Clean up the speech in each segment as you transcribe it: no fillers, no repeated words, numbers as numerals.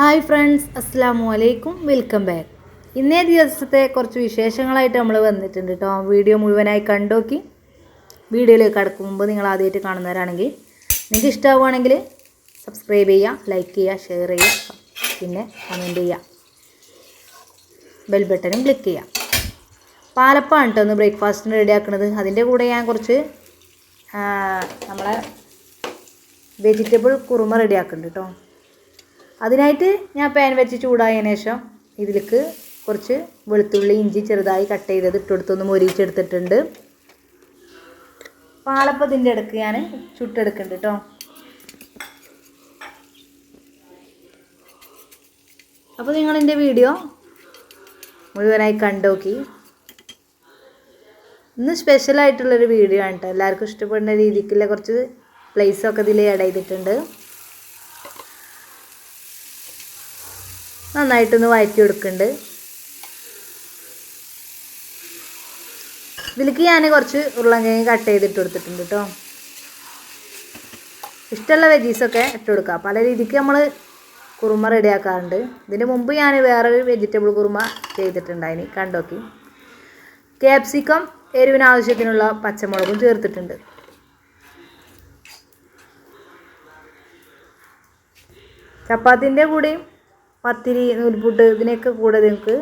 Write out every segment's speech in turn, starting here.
Hi friends, അസ്സലാമു അലൈക്കും. Welcome back. ഇന്നേ ദിവസത്തെ കുറച്ച് വിശേഷങ്ങളായിട്ട് നമ്മൾ വന്നിട്ടുണ്ട് കേട്ടോ. വീഡിയോ മുഴുവനായി കണ്ടോക്കി. വീഡിയോയിലേക്ക് കടക്കും മുമ്പ് നിങ്ങൾ ആദ്യമായിട്ട് കാണുന്നവരാണെങ്കിൽ നിങ്ങൾക്ക് ഇഷ്ടമാവുകയാണെങ്കിൽ സബ്സ്ക്രൈബ് ചെയ്യുക, ലൈക്ക് ചെയ്യുക, ഷെയർ ചെയ്യുക, പിന്നെ കമൻറ്റ് ചെയ്യുക, ബെൽ ബട്ടനും ക്ലിക്ക് ചെയ്യുക. പാലപ്പമാണ് കേട്ടോ ഒന്ന് ബ്രേക്ക്ഫാസ്റ്റിന് റെഡിയാക്കുന്നത്. അതിൻ്റെ കൂടെ ഞാൻ കുറച്ച് നമ്മളെ വെജിറ്റബിൾ കുറുമ റെഡിയാക്കുന്നുണ്ട് കേട്ടോ. അതിനായിട്ട് ഞാൻ പാൻ വെച്ച് ചൂടായതിനു ശേഷം ഇതിലേക്ക് കുറച്ച് വെളുത്തുള്ളി, ഇഞ്ചി ചെറുതായി കട്ട് ചെയ്തത് ഇട്ടെടുത്തൊന്ന് മൊരിച്ചെടുത്തിട്ടുണ്ട്. പാലപ്പത്തിൻ്റെ ഇടയ്ക്ക് ഞാൻ ചുട്ടെടുക്കുന്നുണ്ട് കേട്ടോ. അപ്പോൾ നിങ്ങളെൻ്റെ വീഡിയോ മുഴുവനായി കണ്ടോക്കി. ഇന്ന് സ്പെഷ്യലായിട്ടുള്ളൊരു വീഡിയോ ആണ് കേട്ടോ. എല്ലാവർക്കും ഇഷ്ടപ്പെടുന്ന രീതിക്കുള്ള കുറച്ച് പ്ലേസൊക്കെ ഇതിൽ ആഡ് ചെയ്തിട്ടുണ്ട്. നന്നായിട്ടൊന്ന് വഴറ്റി കൊടുക്കുന്നുണ്ട്. ഇതിലേക്ക് ഞാൻ കുറച്ച് ഉരുളൻകിഴങ്ങ് കട്ട് ചെയ്തിട്ട് കൊടുത്തിട്ടുണ്ട് കേട്ടോ. ഇഷ്ടമുള്ള വെജീസൊക്കെ ഇട്ട് കൊടുക്കുക. പല രീതിക്ക് നമ്മൾ കുറുമ റെഡിയാക്കാറുണ്ട്. ഇതിന് മുമ്പ് ഞാൻ വേറൊരു വെജിറ്റബിൾ കുറുമ ചെയ്തിട്ടുണ്ടായിന്, കണ്ടോക്കി. ക്യാപ്സിക്കം, എരിവിന് ആവശ്യത്തിനുള്ള പച്ചമുളകും ചേർത്തിട്ടുണ്ട്. ചപ്പാത്തിൻ്റെ കൂടെയും പത്തിരി, നൂൽപുട്ട് ഇതിനെയൊക്കെ കൂടെ നിങ്ങൾക്ക്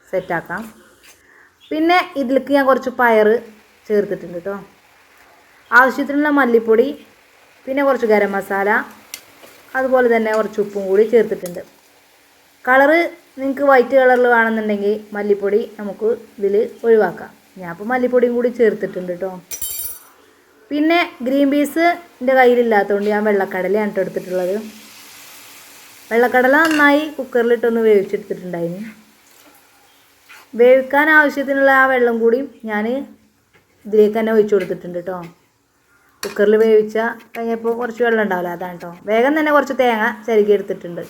സെറ്റാക്കാം. പിന്നെ ഇതിലേക്ക് ഞാൻ കുറച്ച് പയർ ചേർത്തിട്ടുണ്ട് കേട്ടോ. ആവശ്യത്തിനുള്ള മല്ലിപ്പൊടി, പിന്നെ കുറച്ച് ഗരം മസാല, അതുപോലെ തന്നെ കുറച്ച് ഉപ്പും കൂടി ചേർത്തിട്ടുണ്ട്. കളറ് നിങ്ങൾക്ക് വൈറ്റ് കളറിൽ വേണമെന്നുണ്ടെങ്കിൽ മല്ലിപ്പൊടി നമുക്ക് ഇതിൽ ഒഴിവാക്കാം. ഞാൻ ഇപ്പോൾ മല്ലിപ്പൊടിയും കൂടി ചേർത്തിട്ടുണ്ട് കേട്ടോ. പിന്നെ ഗ്രീൻ പീസ് എൻ്റെ കയ്യിലില്ലാത്തതുകൊണ്ട് ഞാൻ വെള്ളക്കടലയാണ് കേട്ടോ എടുത്തിട്ടുള്ളത്. വെള്ളക്കടല നന്നായി കുക്കറിലിട്ടൊന്ന് വേവിച്ചെടുത്തിട്ടുണ്ടായിന്. വേവിക്കാൻ ആവശ്യത്തിനുള്ള ആ വെള്ളം കൂടി ഞാൻ ഇതിലേക്ക് തന്നെ ഒഴിച്ചു കൊടുത്തിട്ടുണ്ട് കേട്ടോ. കുക്കറിൽ വേവിച്ച കഴിഞ്ഞപ്പോൾ കുറച്ച് വെള്ളം ഉണ്ടാവില്ല, അതാണ് കേട്ടോ. വേഗം തന്നെ കുറച്ച് തേങ്ങ ചിരകി എടുത്തിട്ടുണ്ട്.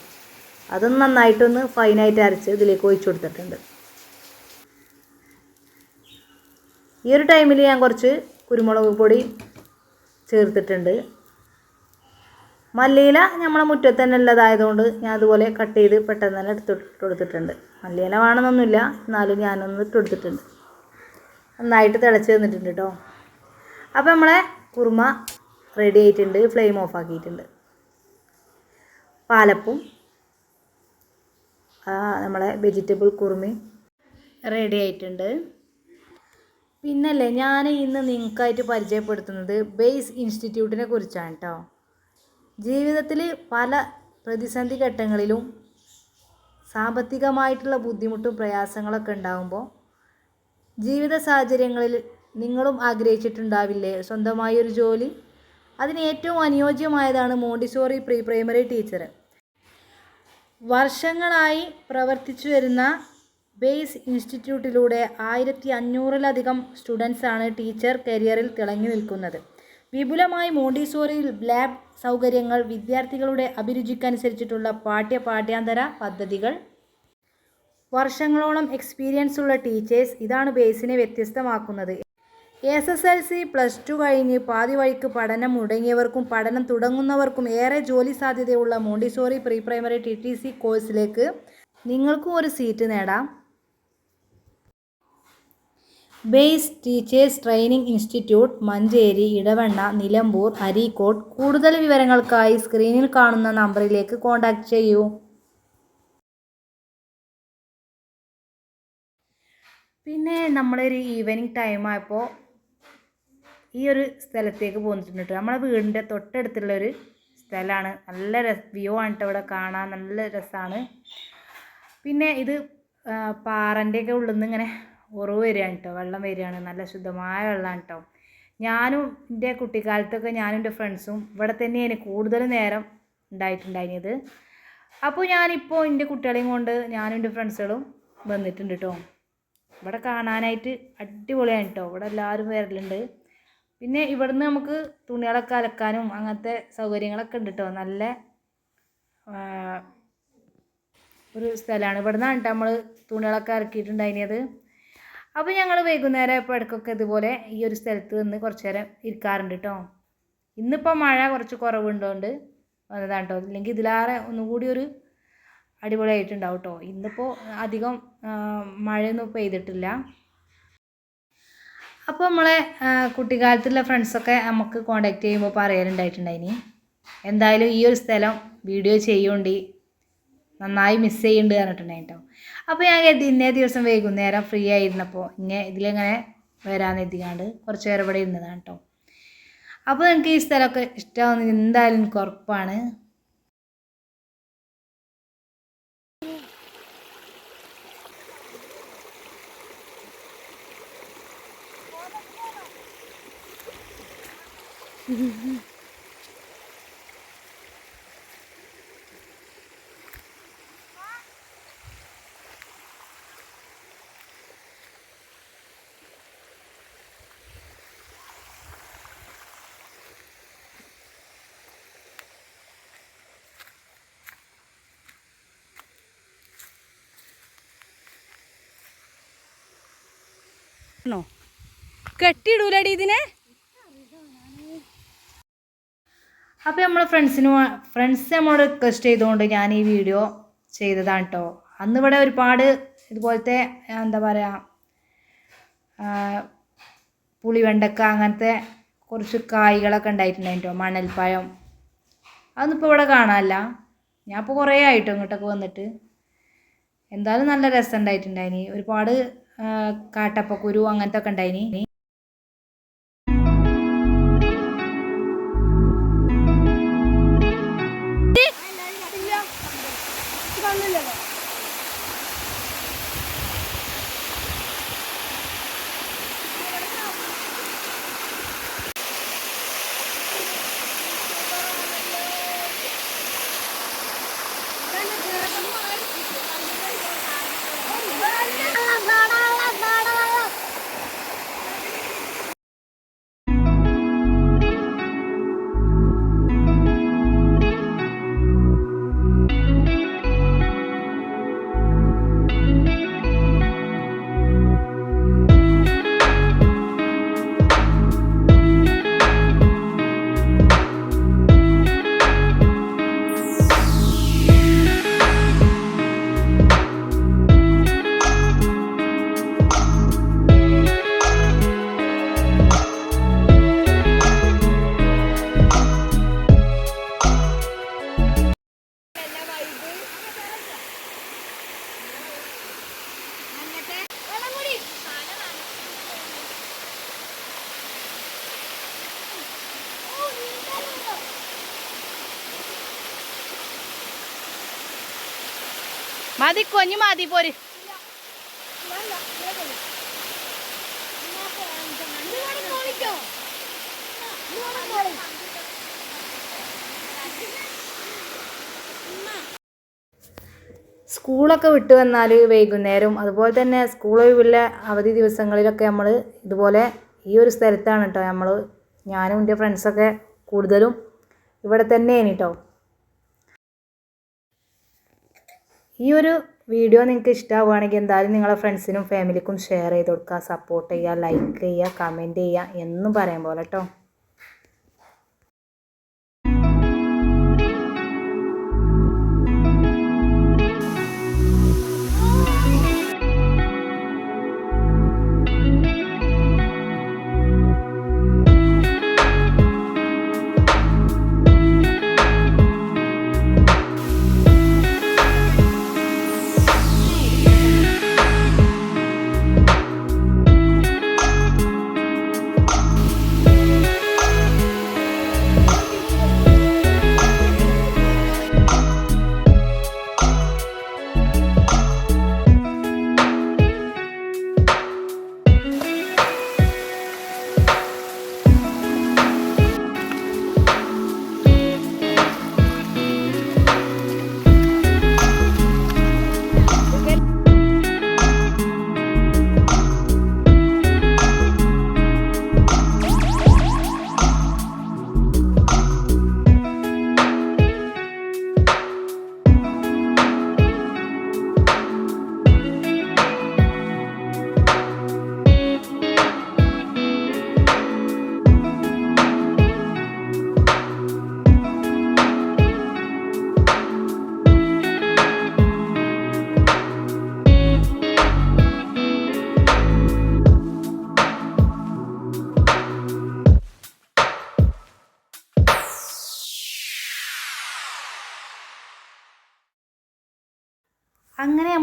അതൊന്ന് നന്നായിട്ടൊന്ന് ഫൈനായിട്ട് അരച്ച് ഇതിലേക്ക് ഒഴിച്ചു കൊടുത്തിട്ടുണ്ട്. ഈ ഒരു ടൈമിൽ ഞാൻ കുറച്ച് കുരുമുളക് പൊടി ചേർത്തിട്ടുണ്ട്. മല്ലിയില നമ്മളെ മുറ്റത്ത് തന്നെ ഉള്ളതായതുകൊണ്ട് ഞാൻ അതുപോലെ കട്ട് ചെയ്ത് പെട്ടെന്ന് തന്നെ എടുത്തിട്ട് കൊടുത്തിട്ടുണ്ട്. മല്ലിയില വേണമെന്നൊന്നുമില്ല, എന്നാലും ഞാനൊന്ന് ഇട്ടെടുത്തിട്ടുണ്ട്. നന്നായിട്ട് തിളച്ച് വന്നിട്ടുണ്ട് കേട്ടോ. അപ്പോൾ നമ്മളെ കുറുമ റെഡി ആയിട്ടുണ്ട്. ഫ്ലെയിം ഓഫ് ആക്കിയിട്ടുണ്ട്. പാലപ്പും നമ്മളെ വെജിറ്റബിൾ കുറുമയും റെഡി ആയിട്ടുണ്ട്. പിന്നല്ലേ ഞാൻ ഇന്ന് നിങ്ങൾക്കായിട്ട് പരിചയപ്പെടുത്തുന്നത് ബേസ് ഇൻസ്റ്റിറ്റ്യൂട്ടിനെ കുറിച്ചാണ് കേട്ടോ. ജീവിതത്തിൽ പല പ്രതിസന്ധി ഘട്ടങ്ങളിലും സാമ്പത്തികമായിട്ടുള്ള ബുദ്ധിമുട്ടും പ്രയാസങ്ങളൊക്കെ ഉണ്ടാകുമ്പോൾ ജീവിത സാഹചര്യങ്ങളിൽ നിങ്ങളും ആഗ്രഹിച്ചിട്ടുണ്ടാവില്ലേ സ്വന്തമായി ഒരു ജോലി? അതിന് ഏറ്റവും അനുയോജ്യമായതാണ് മോണ്ടിസോറി പ്രീ പ്രൈമറി ടീച്ചർ. വർഷങ്ങളായി പ്രവർത്തിച്ചു വരുന്ന ബേസ് ഇൻസ്റ്റിറ്റ്യൂട്ടിലൂടെ 1500-ലധികം സ്റ്റുഡൻസാണ് ടീച്ചർ കരിയറിൽ തിളങ്ങി നിൽക്കുന്നത്. വിപുലമായ മോണ്ടിസോറി ലാബ് സൗകര്യങ്ങൾ, വിദ്യാർത്ഥികളുടെ അഭിരുചിക്കനുസരിച്ചിട്ടുള്ള പാഠ്യാന്തര പദ്ധതികൾ, വർഷങ്ങളോളം എക്സ്പീരിയൻസ് ഉള്ള ടീച്ചേഴ്സ്, ഇതാണ് ബേസിനെ വ്യത്യസ്തമാക്കുന്നത്. SSLC, +2 കഴിഞ്ഞ് പാതി വഴിക്ക് പഠനം മുടങ്ങിയവർക്കും പഠനം തുടങ്ങുന്നവർക്കും ഏറെ ജോലി സാധ്യതയുള്ള മോണ്ടിസോറി പ്രീ പ്രൈമറി TTC കോഴ്സിലേക്ക് നിങ്ങൾക്കും ഒരു സീറ്റ് നേടാം. Base teachers training institute, Manjeri, Edavanna, Nilambur, Areekode. കൂടുതൽ വിവരങ്ങൾക്കായി സ്ക്രീനിൽ കാണുന്ന നമ്പറിലേക്ക് കോൺടാക്റ്റ് ചെയ്യൂ. പിന്നെ നമ്മളൊരു ഈവനിങ് ടൈം ആയപ്പോൾ ഈ ഒരു സ്ഥലത്തേക്ക് പോന്നിട്ടുണ്ട്. നമ്മളെ വീടിൻ്റെ തൊട്ടടുത്തുള്ളൊരു സ്ഥലമാണ്. നല്ല വ്യൂ ആണ് കേട്ടോ. ഇവിടെ കാണാൻ നല്ല രസമാണ്. പിന്നെ ഇത് പാറൻ്റെയൊക്കെ ഉള്ളിൽ നിന്ന് ഇങ്ങനെ ഉറവ് വരികയാണ് കേട്ടോ, വെള്ളം വരികയാണ്. നല്ല ശുദ്ധമായ വെള്ളമാണ് കേട്ടോ. ഞാനും എൻ്റെ കുട്ടിക്കാലത്തൊക്കെ ഞാനും എൻ്റെ ഫ്രണ്ട്സും ഇവിടെ തന്നെയാണ് കൂടുതൽ നേരം ഉണ്ടായിട്ടുണ്ടായിരുന്നത്. അപ്പോൾ ഞാനിപ്പോൾ എൻ്റെ കുട്ടികളെയും കൊണ്ട് ഞാനും എൻ്റെ ഫ്രണ്ട്സുകളും വന്നിട്ടുണ്ട് കേട്ടോ. ഇവിടെ കാണാനായിട്ട് അടിപൊളിയാണ് കേട്ടോ. ഇവിടെ എല്ലാവരും വരലുണ്ട്. പിന്നെ ഇവിടുന്ന് നമുക്ക് തുണികളൊക്കെ അലക്കാനും അങ്ങനത്തെ സൗകര്യങ്ങളൊക്കെ ഉണ്ട് കേട്ടോ. നല്ല ഒരു സ്ഥലമാണ്. ഇവിടുന്നാണ് കേട്ടോ നമ്മൾ തുണികളൊക്കെ ഇറക്കിയിട്ടുണ്ടായിരുന്നത്. അപ്പോൾ ഞങ്ങൾ വൈകുന്നേരം ഇപ്പോൾ ഇടയ്ക്കൊക്കെ ഇതുപോലെ ഈ ഒരു സ്ഥലത്ത് നിന്ന് കുറച്ച് നേരം ഇരിക്കാറുണ്ട് കേട്ടോ. ഇന്നിപ്പോൾ മഴ കുറച്ച് കുറവുണ്ടോണ്ട് വന്നതാണ് കേട്ടോ. ഇല്ലെങ്കിൽ ഇതിലേറെ ഒന്നുകൂടി ഒരു അടിപൊളിയായിട്ടുണ്ടാവും കേട്ടോ. ഇന്നിപ്പോൾ അധികം മഴയൊന്നും പെയ്തിട്ടില്ല. അപ്പോൾ നമ്മളെ കുട്ടിക്കാലത്തുള്ള ഫ്രണ്ട്സൊക്കെ നമുക്ക് കോണ്ടാക്ട് ചെയ്യുമ്പോൾ പറയലുണ്ടായിട്ടുണ്ടായിനി എന്തായാലും ഈ ഒരു സ്ഥലം വീഡിയോ ചെയ്യുന്നുണ്ട്, നന്നായി മിസ് ചെയ്യുന്നുണ്ട് പറഞ്ഞിട്ടുണ്ടായി കേട്ടോ. അപ്പോൾ ഞാൻ കരുതി ഇന്നേ ദിവസം വൈകുന്നേരം ഫ്രീ ആയിരുന്നപ്പോൾ ഇതിലിങ്ങനെ വരാമെന്ന് എത്തിക്കാണ്ട് കുറച്ച് നേരം ഇവിടെ ഇരുന്നതാണ് കേട്ടോ. അപ്പോൾ എനിക്ക് ഈ സ്ഥലമൊക്കെ ഇഷ്ടമാവുന്നത് എന്തായാലും എനിക്ക് ഉറപ്പാണ്. കെട്ടിയിടൂലടി ഇതിനെ. അപ്പോൾ നമ്മൾ ഫ്രണ്ട്സ് നമ്മളോട് റിക്വസ്റ്റ് ചെയ്തുകൊണ്ട് ഞാൻ ഈ വീഡിയോ ചെയ്തതാണ് കേട്ടോ. അന്നിവിടെ ഒരുപാട് ഇതുപോലത്തെ എന്താ പറയുക പുളിവെണ്ടക്ക അങ്ങനത്തെ കുറച്ച് കായ്കളൊക്കെ ഉണ്ടായിട്ടുണ്ടായി കേട്ടോ. മണൽപ്പഴം അതൊന്നും ഇപ്പോൾ ഇവിടെ കാണാനില്ല. ഞാൻ ഇപ്പോൾ കുറേ ആയിട്ടോ ഇങ്ങോട്ടൊക്കെ വന്നിട്ട്. എന്തായാലും നല്ല രസം ഉണ്ടായിട്ടുണ്ടായിനി. ഒരുപാട് കാട്ടപ്പക്കുരു അങ്ങനത്തെ ഒക്കെ ഉണ്ടായിനി. മതി കൊഞ്ഞു മതി പോര്. സ്കൂളൊക്കെ വിട്ട് വന്നാൽ വൈകുന്നേരം അതുപോലെ തന്നെ സ്കൂൾ ഒഴിവുള്ള അവധി ദിവസങ്ങളിലൊക്കെ നമ്മൾ ഇതുപോലെ ഈ ഒരു സ്ഥലത്താണ് കേട്ടോ ഞാനും എൻ്റെ ഫ്രണ്ട്സൊക്കെ കൂടുതലും ഇവിടെ തന്നെയാണ് കേട്ടോ. ഈ ഒരു വീഡിയോ നിങ്ങൾക്ക് ഇഷ്ടമാവുകയാണെങ്കിൽ എന്തായാലും നിങ്ങളെ ഫ്രണ്ട്സിനും ഫാമിലിക്കും ഷെയർ ചെയ്ത് കൊടുക്കുക, സപ്പോർട്ട് ചെയ്യുക, ലൈക്ക് ചെയ്യുക, കമൻറ്റ് ചെയ്യുക എന്നും പറയാൻ പോലെ കേട്ടോ.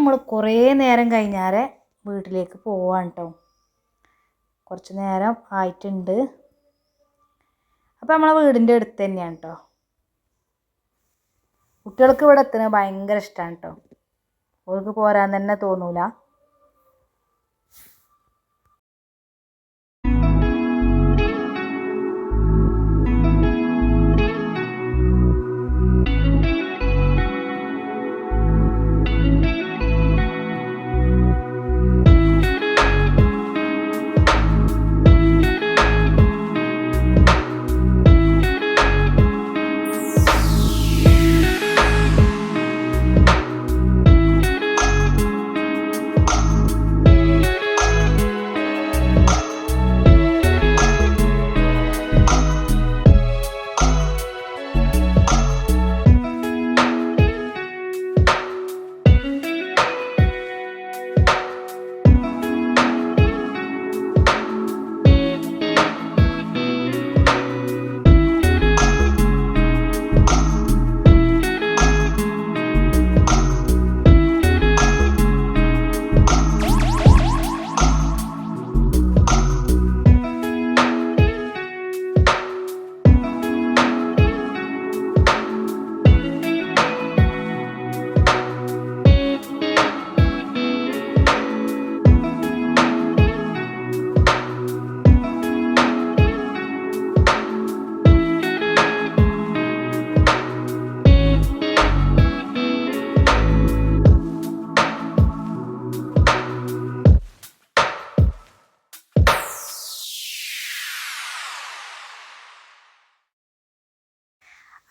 നമ്മൾ കുറേ നേരം കഴിഞ്ഞാൽ വീട്ടിലേക്ക് പോവാണ് കേട്ടോ. കുറച്ച് നേരം ആയിട്ടുണ്ട്. അപ്പോൾ നമ്മളെ വീടിൻ്റെ അടുത്ത് തന്നെയാണ് കേട്ടോ. കുട്ടികൾക്ക് ഇവിടെ എത്തുന്നത് ഭയങ്കര ഇഷ്ടമാണ് കേട്ടോ. അവർക്ക് പോരാൻ തന്നെ തോന്നൂല.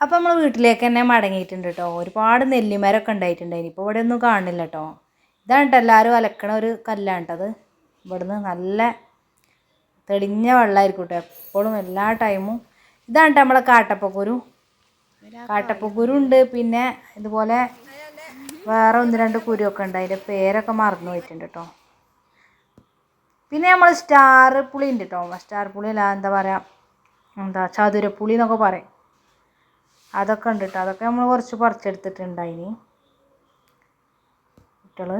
അപ്പോൾ നമ്മൾ വീട്ടിലേക്ക് തന്നെ മടങ്ങിയിട്ടുണ്ട് കേട്ടോ. ഒരുപാട് നെല്ലിമരമൊക്കെ ഉണ്ടായിട്ടുണ്ടായിന്. ഇപ്പോൾ ഇവിടെ ഒന്നും കാണില്ല കേട്ടോ. ഇതാണ് കേട്ടോ എല്ലാവരും അലക്കണ ഒരു കല്ലാണ് കേട്ടത്. ഇവിടുന്ന് നല്ല തെളിഞ്ഞ വെള്ളമായിരിക്കും കേട്ടോ എപ്പോഴും എല്ലാ ടൈമും. ഇതാണ് കേട്ടോ നമ്മളെ കാട്ടപ്പക്കുരു ഉണ്ട്. പിന്നെ ഇതുപോലെ വേറെ 1-2 കുരുവൊക്കെ ഉണ്ട്. അതിൻ്റെ പേരൊക്കെ മറന്നു പോയിട്ടുണ്ട് കേട്ടോ. പിന്നെ നമ്മൾ സ്റ്റാർ പുളി ഉണ്ട് കേട്ടോ. സ്റ്റാർ പുളി അല്ല, എന്താ പറയുക, ചതുരപ്പുളി എന്നൊക്കെ പറയും. അതൊക്കെ ഉണ്ട് കേട്ടോ. അതൊക്കെ നമ്മൾ കുറച്ച് പറിച്ചെടുത്തിട്ടുണ്ടായിന് കുട്ടികൾ.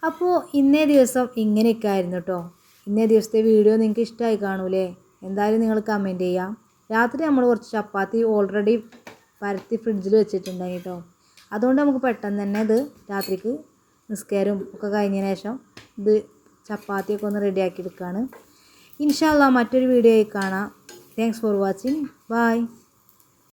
അപ്പോൾ ഇന്നേ ദിവസം ഇങ്ങനെയൊക്കെ ആയിരുന്നു കേട്ടോ. ഇന്നേ ദിവസത്തെ വീഡിയോ നിങ്ങൾക്ക് ഇഷ്ടമായി കാണൂലേ? എന്തായാലും നിങ്ങൾ കമൻറ്റ് ചെയ്യാം. രാത്രി നമ്മൾ കുറച്ച് ചപ്പാത്തി ഓൾറെഡി പരത്തി ഫ്രിഡ്ജിൽ വെച്ചിട്ടുണ്ടായി കേട്ടോ. അതുകൊണ്ട് നമുക്ക് പെട്ടെന്ന് തന്നെ ഇത് രാത്രിക്ക് നിസ്കാരവും ഒക്കെ കഴിഞ്ഞതിന് ശേഷം ഇത് ചപ്പാത്തിയൊക്കെ ഒന്ന് റെഡിയാക്കി എടുക്കുകയാണ്. ഇൻഷാ അല്ലാഹ് മറ്റൊരു വീഡിയോയിൽ കാണാം. Thanks for watching. ബൈ.